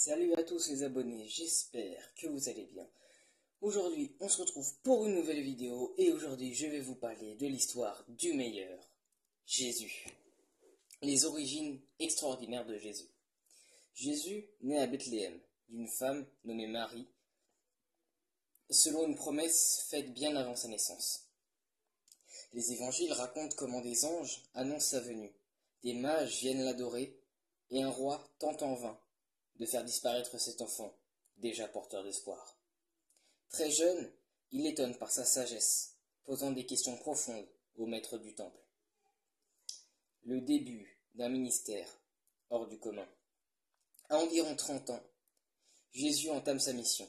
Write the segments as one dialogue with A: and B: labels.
A: Salut à tous les abonnés, j'espère que vous allez bien. Aujourd'hui, on se retrouve pour une nouvelle vidéo et aujourd'hui, je vais vous parler de l'histoire du meilleur, Jésus. Les origines extraordinaires de Jésus. Jésus naît à Bethléem, d'une femme nommée Marie, selon une promesse faite bien avant sa naissance. Les évangiles racontent comment des anges annoncent sa venue, des mages viennent l'adorer et un roi tente en vain de faire disparaître cet enfant, déjà porteur d'espoir. Très jeune, il étonne par sa sagesse, posant des questions profondes au maître du temple. Le début d'un ministère hors du commun. À environ 30 ans, Jésus entame sa mission.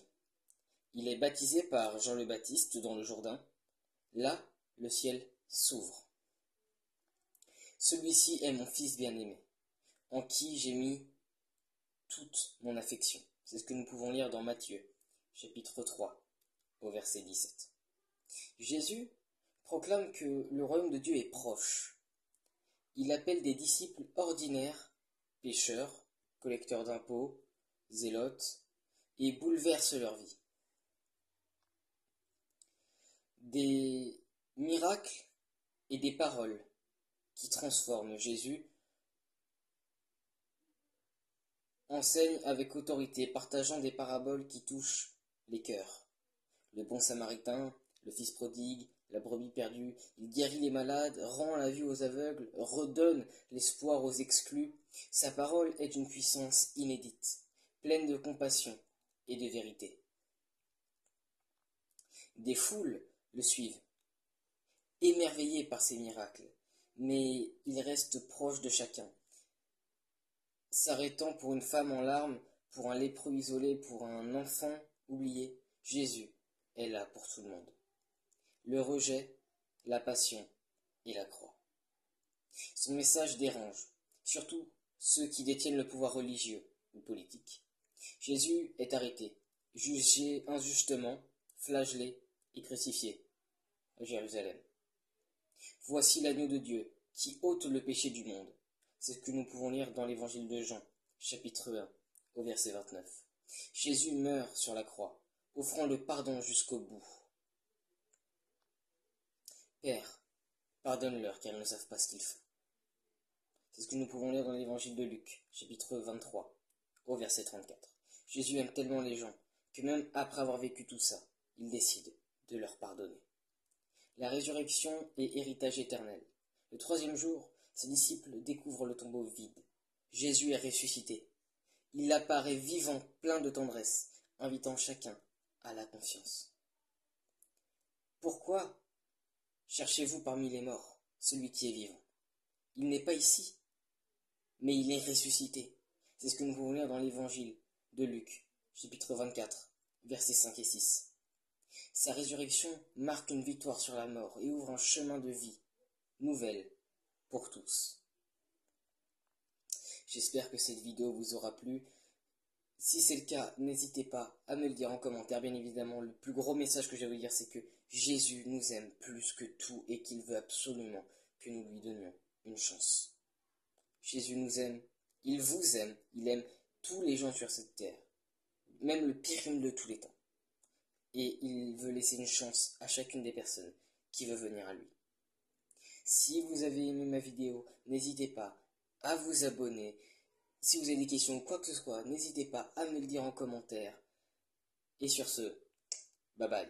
A: Il est baptisé par Jean le Baptiste dans le Jourdain. Là, le ciel s'ouvre. Celui-ci est mon fils bien-aimé, en qui j'ai mis toute mon affection. C'est ce que nous pouvons lire dans Matthieu, chapitre 3, au verset 17. Jésus proclame que le royaume de Dieu est proche. Il appelle des disciples ordinaires, pécheurs, collecteurs d'impôts, zélotes, et bouleverse leur vie. Des miracles et des paroles qui transforment Jésus enseigne avec autorité, partageant des paraboles qui touchent les cœurs. Le bon samaritain, le fils prodigue, la brebis perdue, il guérit les malades, rend la vue aux aveugles, redonne l'espoir aux exclus. Sa parole est d'une puissance inédite, pleine de compassion et de vérité. Des foules le suivent, émerveillées par ses miracles, mais il reste proche de chacun, s'arrêtant pour une femme en larmes, pour un lépreux isolé, pour un enfant oublié. Jésus est là pour tout le monde. Le rejet, la passion et la croix. Son message dérange, surtout ceux qui détiennent le pouvoir religieux ou politique. Jésus est arrêté, jugé injustement, flagellé et crucifié à Jérusalem. Voici l'agneau de Dieu qui ôte le péché du monde. C'est ce que nous pouvons lire dans l'évangile de Jean, chapitre 1, au verset 29. Jésus meurt sur la croix, offrant le pardon jusqu'au bout. Père, pardonne-leur car ils ne savent pas ce qu'ils font. C'est ce que nous pouvons lire dans l'évangile de Luc, chapitre 23, au verset 34. Jésus aime tellement les gens que même après avoir vécu tout ça, il décide de leur pardonner. La résurrection est héritage éternel. Le troisième jour, ses disciples découvrent le tombeau vide. Jésus est ressuscité. Il apparaît vivant, plein de tendresse, invitant chacun à la confiance. Pourquoi cherchez-vous parmi les morts celui qui est vivant? Il n'est pas ici, mais il est ressuscité. C'est ce que nous pouvons lire dans l'évangile de Luc, chapitre 24, versets 5 et 6. Sa résurrection marque une victoire sur la mort et ouvre un chemin de vie nouvelle pour tous. J'espère que cette vidéo vous aura plu. Si c'est le cas, n'hésitez pas à me le dire en commentaire. Bien évidemment, le plus gros message que j'ai à vous dire, c'est que Jésus nous aime plus que tout et qu'il veut absolument que nous lui donnions une chance. Jésus nous aime, il vous aime, il aime tous les gens sur cette terre, même le pire crime de tous les temps. Et il veut laisser une chance à chacune des personnes qui veut venir à lui. Si vous avez aimé ma vidéo, n'hésitez pas à vous abonner. Si vous avez des questions ou quoi que ce soit, n'hésitez pas à me le dire en commentaire. Et sur ce, bye bye.